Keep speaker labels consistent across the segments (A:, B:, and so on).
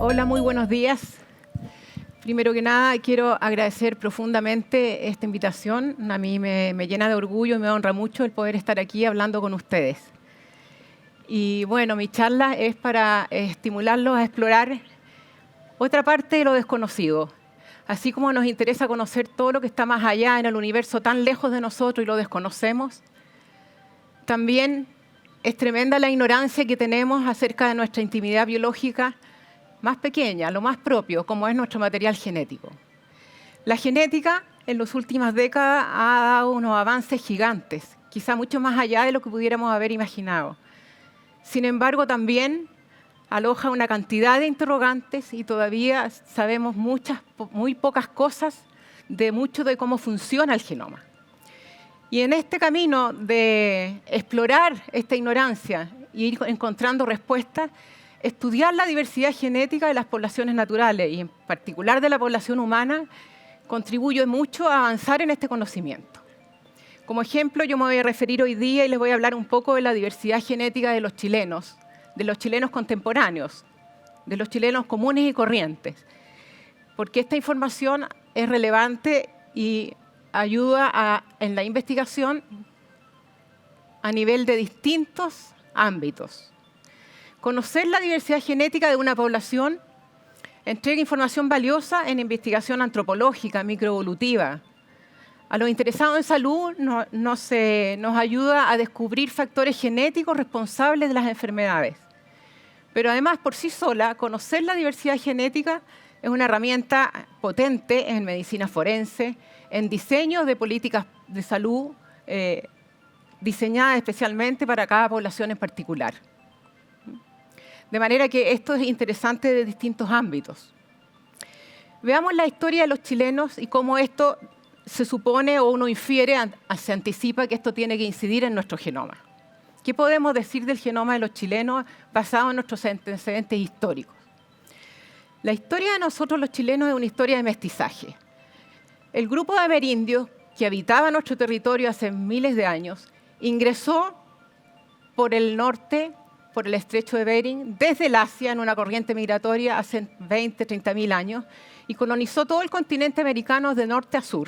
A: Hola, muy buenos días. Primero que nada, quiero agradecer profundamente esta invitación. A mí me llena de orgullo y me honra mucho el poder estar aquí hablando con ustedes. Y bueno, mi charla es para estimularlos a explorar otra parte de lo desconocido. Así como nos interesa conocer todo lo que está más allá en el universo tan lejos de nosotros y lo desconocemos, también es tremenda la ignorancia que tenemos acerca de nuestra intimidad biológica más pequeña, lo más propio, como es nuestro material genético. La genética en las últimas décadas ha dado unos avances gigantes, quizá mucho más allá de lo que pudiéramos haber imaginado. Sin embargo, también aloja una cantidad de interrogantes y todavía sabemos muy pocas cosas de mucho de cómo funciona el genoma. Y en este camino de explorar esta ignorancia y ir encontrando respuestas, estudiar la diversidad genética de las poblaciones naturales y en particular de la población humana contribuye mucho a avanzar en este conocimiento. Como ejemplo, yo me voy a referir hoy día y les voy a hablar un poco de la diversidad genética de los chilenos contemporáneos, de los chilenos comunes y corrientes, porque esta información es relevante y ayuda en la investigación a nivel de distintos ámbitos. Conocer la diversidad genética de una población entrega información valiosa en investigación antropológica, microevolutiva. A los interesados en salud nos ayuda a descubrir factores genéticos responsables de las enfermedades. Pero además, por sí sola, conocer la diversidad genética es una herramienta potente en medicina forense, en diseño de políticas de salud diseñadas especialmente para cada población en particular. De manera que esto es interesante de distintos ámbitos. Veamos la historia de los chilenos y cómo esto se supone o uno infiere, se anticipa que esto tiene que incidir en nuestro genoma. ¿Qué podemos decir del genoma de los chilenos basado en nuestros antecedentes históricos? La historia de nosotros los chilenos es una historia de mestizaje. El grupo de amerindios que habitaba nuestro territorio hace miles de años ingresó por el norte, por el estrecho de Bering, desde el Asia en una corriente migratoria hace 20, 30.000 años y colonizó todo el continente americano de norte a sur,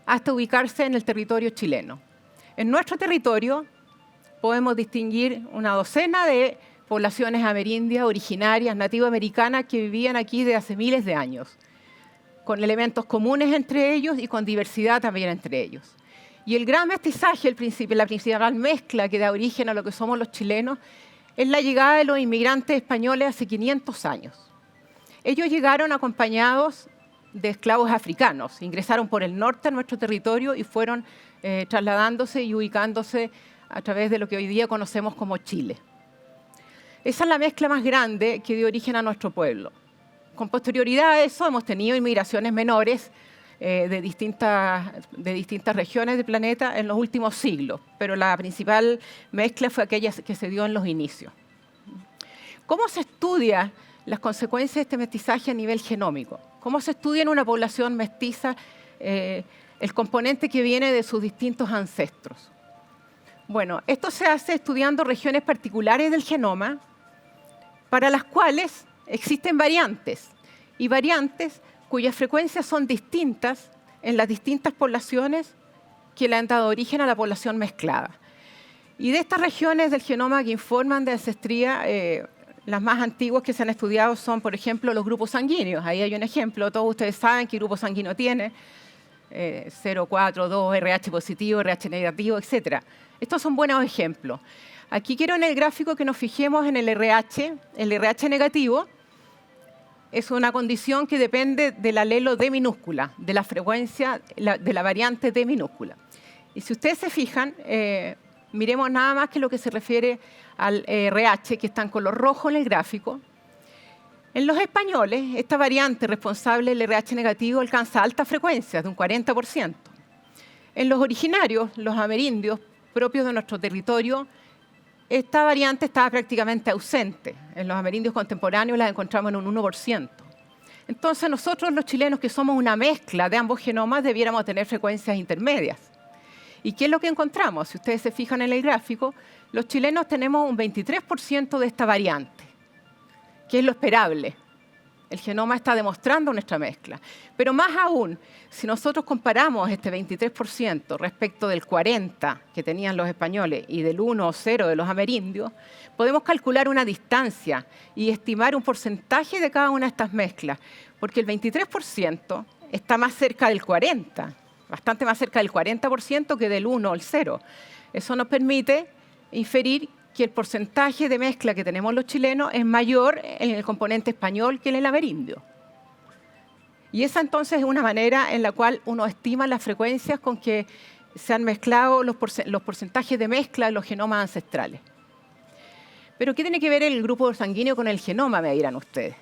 A: hasta ubicarse en el territorio chileno. En nuestro territorio podemos distinguir una docena de poblaciones amerindias originarias, nativoamericanas, que vivían aquí desde hace miles de años, con elementos comunes entre ellos y con diversidad también entre ellos. Y el gran mestizaje, la principal mezcla que da origen a lo que somos los chilenos, es la llegada de los inmigrantes españoles hace 500 años. Ellos llegaron acompañados de esclavos africanos, ingresaron por el norte a nuestro territorio y fueron trasladándose y ubicándose a través de lo que hoy día conocemos como Chile. Esa es la mezcla más grande que dio origen a nuestro pueblo. Con posterioridad a eso hemos tenido inmigraciones menores de distintas regiones del planeta en los últimos siglos, pero la principal mezcla fue aquella que se dio en los inicios. ¿Cómo se estudia las consecuencias de este mestizaje a nivel genómico? ¿Cómo se estudia en una población mestiza el componente que viene de sus distintos ancestros? Bueno, esto se hace estudiando regiones particulares del genoma para las cuales existen variantes, y variantes cuyas frecuencias son distintas en las distintas poblaciones que le han dado origen a la población mezclada. Y de estas regiones del genoma que informan de ancestría, las más antiguas que se han estudiado son, por ejemplo, los grupos sanguíneos. Ahí hay un ejemplo, todos ustedes saben qué grupo sanguíneo tiene, 0, 4, 2, RH positivo, RH negativo, etc. Estos son buenos ejemplos. Aquí quiero en el gráfico que nos fijemos en el RH negativo. Es una condición que depende del alelo D minúscula, de la frecuencia de la variante D minúscula. Y si ustedes se fijan, miremos nada más que lo que se refiere al RH, que está en color rojo en el gráfico. En los españoles, esta variante responsable del RH negativo alcanza altas frecuencias, de un 40%. En los originarios, los amerindios propios de nuestro territorio, esta variante estaba prácticamente ausente. En los amerindios contemporáneos la encontramos en un 1%. Entonces nosotros los chilenos, que somos una mezcla de ambos genomas, debiéramos tener frecuencias intermedias. ¿Y qué es lo que encontramos? Si ustedes se fijan en el gráfico, los chilenos tenemos un 23% de esta variante, que es lo esperable. El genoma está demostrando nuestra mezcla. Pero más aún, si nosotros comparamos este 23% respecto del 40% que tenían los españoles y del 1 o 0 de los amerindios, podemos calcular una distancia y estimar un porcentaje de cada una de estas mezclas, porque el 23% está más cerca del 40%, bastante más cerca del 40% que del 1 o el 0. Eso nos permite inferir que el porcentaje de mezcla que tenemos los chilenos es mayor en el componente español que en el amerindio. Y esa entonces es una manera en la cual uno estima las frecuencias con que se han mezclado los porcentajes de mezcla de los genomas ancestrales. Pero ¿qué tiene que ver el grupo sanguíneo con el genoma, me dirán ustedes?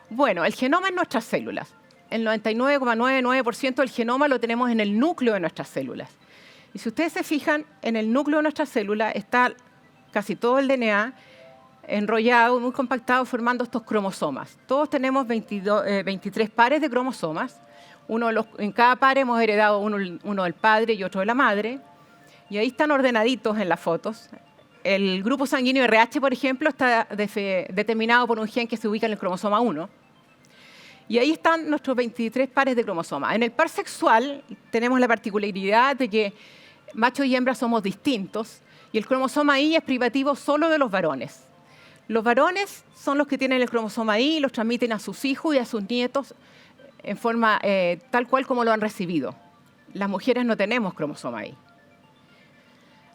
A: Bueno, el genoma en nuestras células. El 99,99% del genoma lo tenemos en el núcleo de nuestras células. Y si ustedes se fijan, en el núcleo de nuestras células está casi todo el DNA enrollado, muy compactado, formando estos cromosomas. Todos tenemos 23 pares de cromosomas. En cada par hemos heredado uno del padre y otro de la madre. Y ahí están ordenaditos en las fotos. El grupo sanguíneo RH, por ejemplo, está determinado por un gen que se ubica en el cromosoma 1. Y ahí están nuestros 23 pares de cromosomas. En el par sexual tenemos la particularidad de que machos y hembras somos distintos y el cromosoma Y es privativo solo de los varones. Los varones son los que tienen el cromosoma Y y los transmiten a sus hijos y a sus nietos en forma tal cual como lo han recibido. Las mujeres no tenemos cromosoma Y.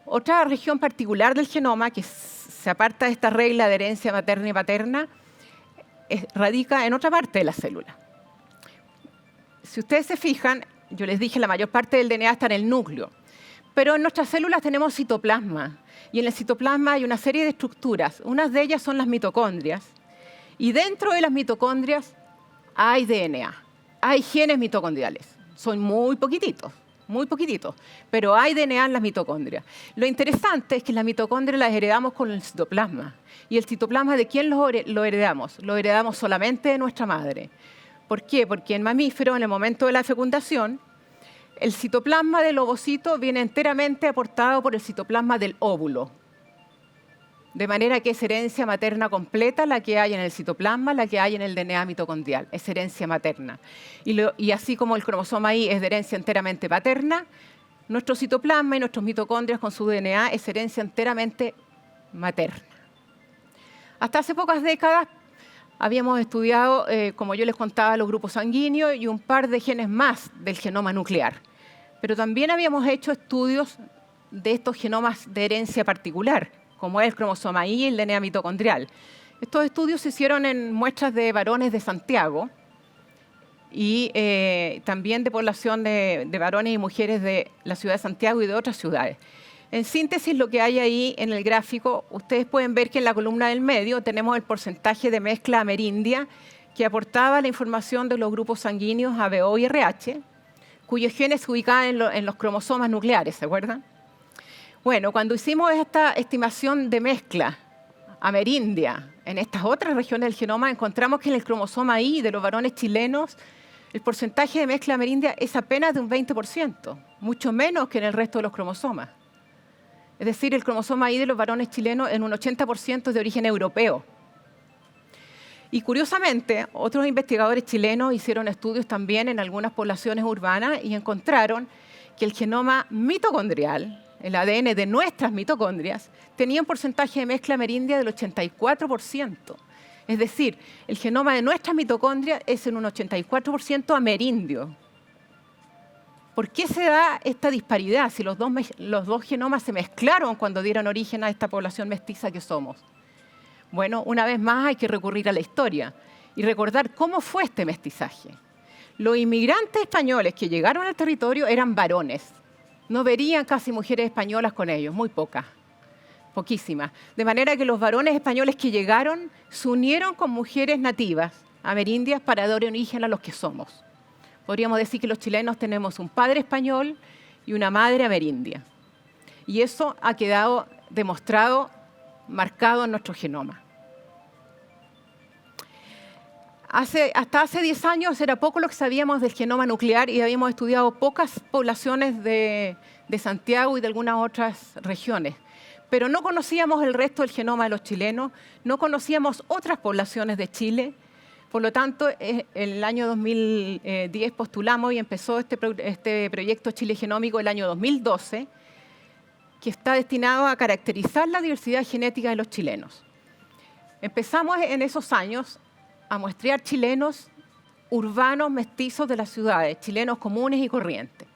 A: Otra región particular del genoma que se aparta de esta regla de herencia materna y paterna radica en otra parte de la célula. Si ustedes se fijan, yo les dije la mayor parte del DNA está en el núcleo. Pero en nuestras células tenemos citoplasma, y en el citoplasma hay una serie de estructuras. Unas de ellas son las mitocondrias, y dentro de las mitocondrias hay DNA, hay genes mitocondriales. Son muy poquititos, pero hay DNA en las mitocondrias. Lo interesante es que las mitocondrias las heredamos con el citoplasma. ¿Y el citoplasma de quién lo heredamos? Lo heredamos solamente de nuestra madre. ¿Por qué? Porque en mamíferos, en el momento de la fecundación, el citoplasma del ovocito viene enteramente aportado por el citoplasma del óvulo. De manera que es herencia materna completa la que hay en el citoplasma, la que hay en el DNA mitocondrial. Es herencia materna. Y así como el cromosoma Y es de herencia enteramente paterna, nuestro citoplasma y nuestros mitocondrias con su DNA es herencia enteramente materna. Hasta hace pocas décadas habíamos estudiado, como yo les contaba, los grupos sanguíneos y un par de genes más del genoma nuclear. Pero también habíamos hecho estudios de estos genomas de herencia particular, como es el cromosoma Y y el DNA mitocondrial. Estos estudios se hicieron en muestras de varones de Santiago y también de población de varones y mujeres de la ciudad de Santiago y de otras ciudades. En síntesis, lo que hay ahí en el gráfico, ustedes pueden ver que en la columna del medio tenemos el porcentaje de mezcla amerindia que aportaba la información de los grupos sanguíneos ABO y RH, cuyos genes se ubicaban en los cromosomas nucleares, ¿se acuerdan? Bueno, cuando hicimos esta estimación de mezcla amerindia en estas otras regiones del genoma, encontramos que en el cromosoma Y de los varones chilenos el porcentaje de mezcla amerindia es apenas de un 20%, mucho menos que en el resto de los cromosomas. Es decir, el cromosoma Y de los varones chilenos en un 80% es de origen europeo. Y curiosamente, otros investigadores chilenos hicieron estudios también en algunas poblaciones urbanas y encontraron que el genoma mitocondrial, el ADN de nuestras mitocondrias, tenía un porcentaje de mezcla amerindia del 84%. Es decir, el genoma de nuestras mitocondrias es en un 84% amerindio. ¿Por qué se da esta disparidad si los dos genomas se mezclaron cuando dieron origen a esta población mestiza que somos? Bueno, una vez más hay que recurrir a la historia y recordar cómo fue este mestizaje. Los inmigrantes españoles que llegaron al territorio eran varones. No verían casi mujeres españolas con ellos, muy pocas, poquísimas. De manera que los varones españoles que llegaron se unieron con mujeres nativas amerindias para dar origen a los que somos. Podríamos decir que los chilenos tenemos un padre español y una madre amerindia. Y eso ha quedado demostrado, marcado en nuestro genoma. Hasta hace 10 años era poco lo que sabíamos del genoma nuclear y habíamos estudiado pocas poblaciones de Santiago y de algunas otras regiones. Pero no conocíamos el resto del genoma de los chilenos, no conocíamos otras poblaciones de Chile, Por lo tanto, en el año 2010 postulamos y empezó este proyecto Chile Genómico el año 2012, que está destinado a caracterizar la diversidad genética de los chilenos. Empezamos en esos años a muestrear chilenos urbanos mestizos de las ciudades, chilenos comunes y corrientes.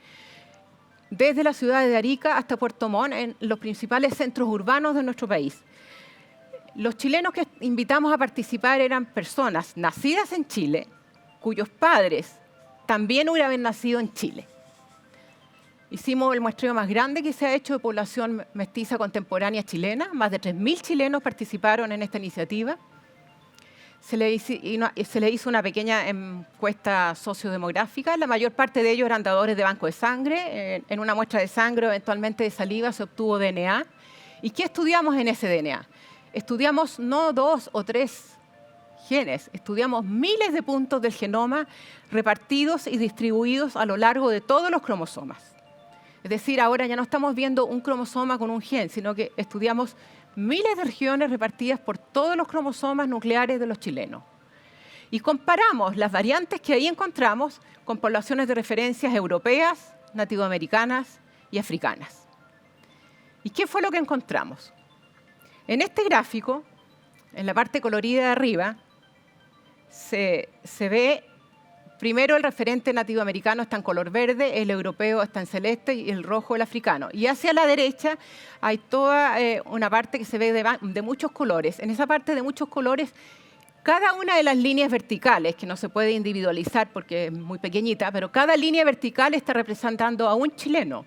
A: Desde la ciudad de Arica hasta Puerto Montt, en los principales centros urbanos de nuestro país. Los chilenos que invitamos a participar eran personas nacidas en Chile, cuyos padres también hubieran nacido en Chile. Hicimos el muestreo más grande que se ha hecho de población mestiza contemporánea chilena. Más de 3.000 chilenos participaron en esta iniciativa. Se le hizo una pequeña encuesta sociodemográfica. La mayor parte de ellos eran dadores de banco de sangre. En una muestra de sangre, eventualmente de saliva, se obtuvo DNA. ¿Y qué estudiamos en ese DNA? Estudiamos no 2 o 3 genes, estudiamos miles de puntos del genoma repartidos y distribuidos a lo largo de todos los cromosomas. Es decir, ahora ya no estamos viendo un cromosoma con un gen, sino que estudiamos miles de regiones repartidas por todos los cromosomas nucleares de los chilenos. Y comparamos las variantes que ahí encontramos con poblaciones de referencias europeas, nativoamericanas y africanas. ¿Y qué fue lo que encontramos? En este gráfico, en la parte colorida de arriba, se ve primero el referente nativoamericano está en color verde, el europeo está en celeste y el rojo el africano. Y hacia la derecha hay toda una parte que se ve de muchos colores. En esa parte de muchos colores, cada una de las líneas verticales, que no se puede individualizar porque es muy pequeñita, pero cada línea vertical está representando a un chileno.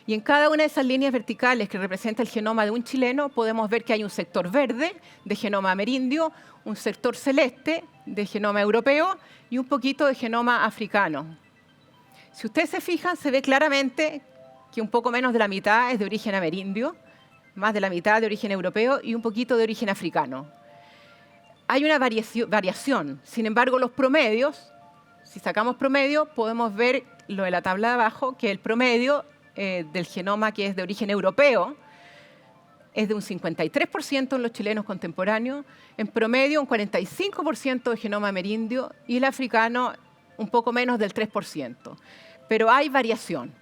A: Y en cada una de esas líneas verticales que representa el genoma de un chileno, podemos ver que hay un sector verde de genoma amerindio, un sector celeste de genoma europeo y un poquito de genoma africano. Si ustedes se fijan, se ve claramente que un poco menos de la mitad es de origen amerindio, más de la mitad de origen europeo y un poquito de origen africano. Hay una variación. Sin embargo, los promedios, si sacamos promedio, podemos ver lo de la tabla de abajo, que el promedio del genoma que es de origen europeo es de un 53% en los chilenos contemporáneos, en promedio un 45% de genoma amerindio y el africano un poco menos del 3%. Pero hay variación.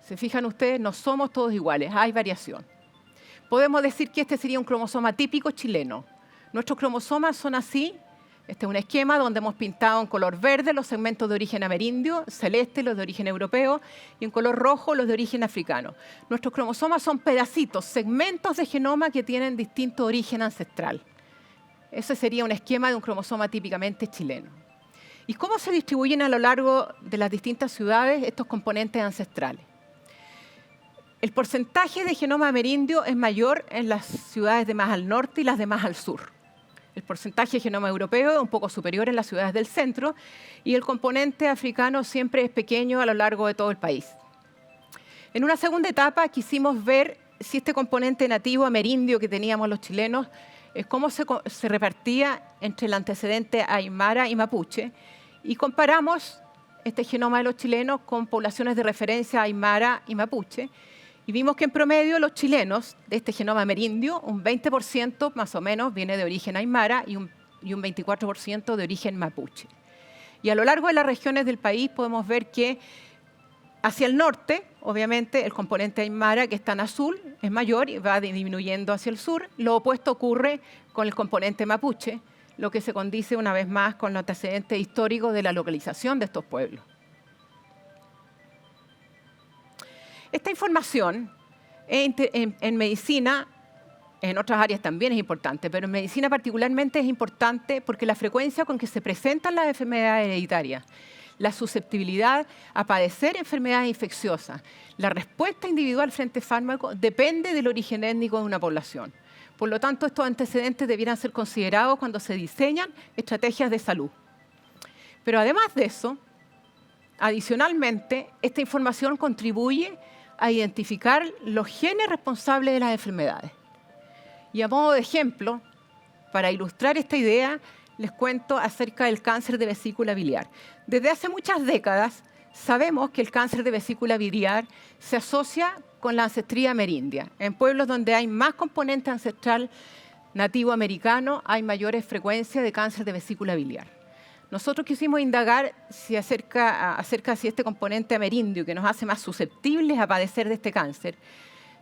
A: ¿Se fijan ustedes? No somos todos iguales, hay variación. Podemos decir que este sería un cromosoma típico chileno. Nuestros cromosomas son así. Este es un esquema donde hemos pintado en color verde los segmentos de origen amerindio, celeste los de origen europeo y en color rojo los de origen africano. Nuestros cromosomas son pedacitos, segmentos de genoma que tienen distinto origen ancestral. Ese sería un esquema de un cromosoma típicamente chileno. ¿Y cómo se distribuyen a lo largo de las distintas ciudades estos componentes ancestrales? El porcentaje de genoma amerindio es mayor en las ciudades de más al norte y las de más al sur. El porcentaje de genoma europeo es un poco superior en las ciudades del centro y el componente africano siempre es pequeño a lo largo de todo el país. En una segunda etapa quisimos ver si este componente nativo amerindio que teníamos los chilenos, cómo se repartía entre el antecedente aymara y mapuche y comparamos este genoma de los chilenos con poblaciones de referencia aymara y mapuche. Y vimos que en promedio los chilenos de este genoma amerindio, un 20% más o menos viene de origen aymara y un 24% de origen mapuche. Y a lo largo de las regiones del país podemos ver que hacia el norte, obviamente, el componente aymara que está en azul es mayor y va disminuyendo hacia el sur. Lo opuesto ocurre con el componente mapuche, lo que se condice una vez más con los antecedentes históricos de la localización de estos pueblos. Esta información en medicina, en otras áreas también es importante, pero en medicina particularmente es importante porque la frecuencia con que se presentan las enfermedades hereditarias, la susceptibilidad a padecer enfermedades infecciosas, la respuesta individual frente a fármacos depende del origen étnico de una población. Por lo tanto, estos antecedentes debieran ser considerados cuando se diseñan estrategias de salud. Pero además de eso, adicionalmente, esta información contribuye a identificar los genes responsables de las enfermedades. Y a modo de ejemplo, para ilustrar esta idea, les cuento acerca del cáncer de vesícula biliar. Desde hace muchas décadas sabemos que el cáncer de vesícula biliar se asocia con la ancestría amerindia. En pueblos donde hay más componente ancestral nativo americano hay mayores frecuencias de cáncer de vesícula biliar. nosotros quisimos indagar acerca de si este componente amerindio, que nos hace más susceptibles a padecer de este cáncer,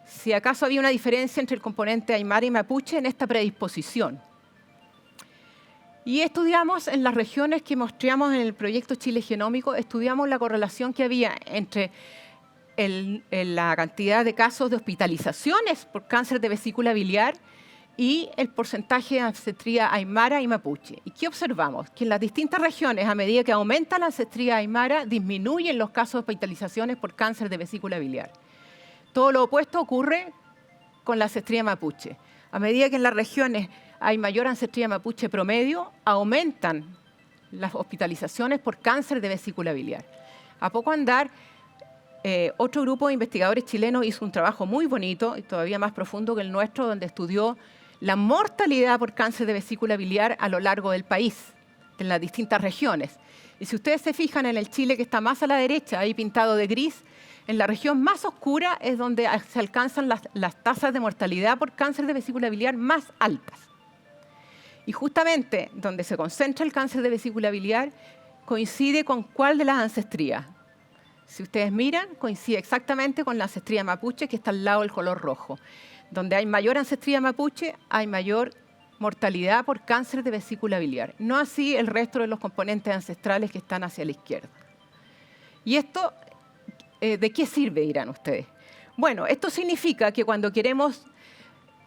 A: si acaso había una diferencia entre el componente aymara y mapuche en esta predisposición. Y estudiamos en las regiones que mostramos en el proyecto Chile Genómico, estudiamos la correlación que había entre la cantidad de casos de hospitalizaciones por cáncer de vesícula biliar y el porcentaje de ancestría aymara y mapuche. ¿Y qué observamos? Que en las distintas regiones, a medida que aumenta la ancestría aymara, disminuyen los casos de hospitalizaciones por cáncer de vesícula biliar. Todo lo opuesto ocurre con la ancestría mapuche. A medida que en las regiones hay mayor ancestría mapuche promedio, aumentan las hospitalizaciones por cáncer de vesícula biliar. A poco andar, otro grupo de investigadores chilenos hizo un trabajo muy bonito y todavía más profundo que el nuestro, donde estudió la mortalidad por cáncer de vesícula biliar a lo largo del país, en las distintas regiones. Y si ustedes se fijan en el Chile que está más a la derecha, ahí pintado de gris, en la región más oscura es donde se alcanzan las tasas de mortalidad por cáncer de vesícula biliar más altas. Y justamente donde se concentra el cáncer de vesícula biliar coincide con cuál de las ancestrías. Si ustedes miran, coincide exactamente con la ancestría mapuche que está al lado del color rojo. Donde hay mayor ancestría mapuche, hay mayor mortalidad por cáncer de vesícula biliar. No así el resto de los componentes ancestrales que están hacia la izquierda. ¿Y esto de qué sirve, dirán ustedes? Bueno, esto significa que cuando queremos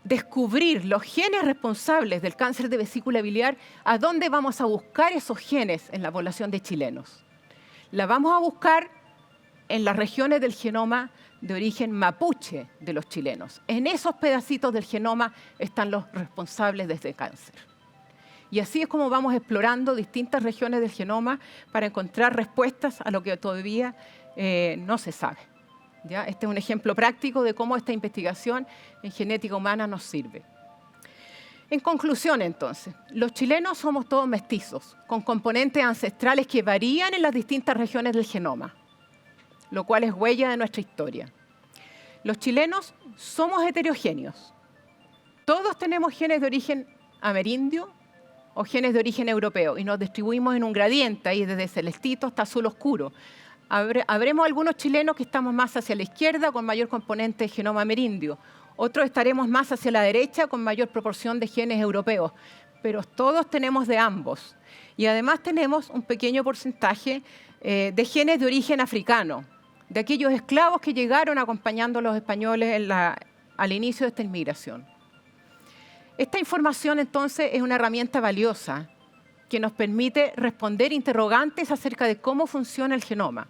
A: descubrir los genes responsables del cáncer de vesícula biliar, ¿a dónde vamos a buscar esos genes en la población de chilenos? La vamos a buscar en las regiones del genoma de origen mapuche de los chilenos. En esos pedacitos del genoma están los responsables de este cáncer. Y así es como vamos explorando distintas regiones del genoma para encontrar respuestas a lo que todavía no se sabe. ¿Ya? Este es un ejemplo práctico de cómo esta investigación en genética humana nos sirve. En conclusión, entonces, los chilenos somos todos mestizos, con componentes ancestrales que varían en las distintas regiones del genoma, lo cual es huella de nuestra historia. Los chilenos somos heterogéneos. Todos tenemos genes de origen amerindio o genes de origen europeo y nos distribuimos en un gradiente, ahí desde celestito hasta azul oscuro. Habremos algunos chilenos que estamos más hacia la izquierda con mayor componente de genoma amerindio. Otros estaremos más hacia la derecha con mayor proporción de genes europeos. Pero todos tenemos de ambos. Y además tenemos un pequeño porcentaje de genes de origen africano, de aquellos esclavos que llegaron acompañando a los españoles al inicio de esta inmigración. Esta información, entonces, es una herramienta valiosa que nos permite responder interrogantes acerca de cómo funciona el genoma.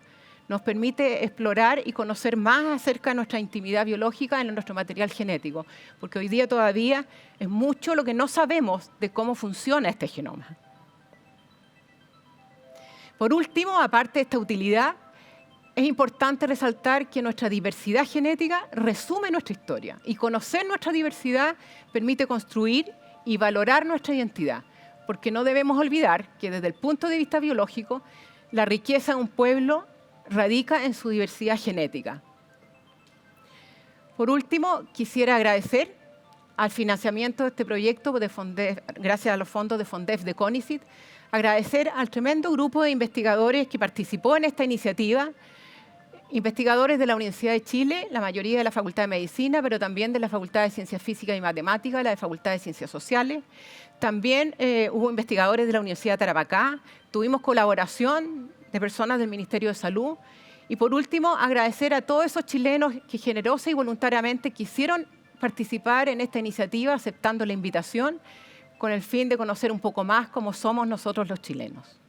A: Nos permite explorar y conocer más acerca de nuestra intimidad biológica en nuestro material genético, porque hoy día todavía es mucho lo que no sabemos de cómo funciona este genoma. Por último, aparte de esta utilidad, es importante resaltar que nuestra diversidad genética resume nuestra historia y conocer nuestra diversidad permite construir y valorar nuestra identidad, porque no debemos olvidar que desde el punto de vista biológico, la riqueza de un pueblo radica en su diversidad genética. Por último, quisiera agradecer al financiamiento de este proyecto gracias a los fondos de FONDEF de CONICYT, agradecer al tremendo grupo de investigadores que participó en esta iniciativa, investigadores de la Universidad de Chile, la mayoría de la Facultad de Medicina, pero también de la Facultad de Ciencias Físicas y Matemáticas, la de Facultad de Ciencias Sociales. También hubo investigadores de la Universidad de Tarapacá, tuvimos colaboración de personas del Ministerio de Salud. Y por último, agradecer a todos esos chilenos que generosa y voluntariamente quisieron participar en esta iniciativa, aceptando la invitación, con el fin de conocer un poco más cómo somos nosotros los chilenos.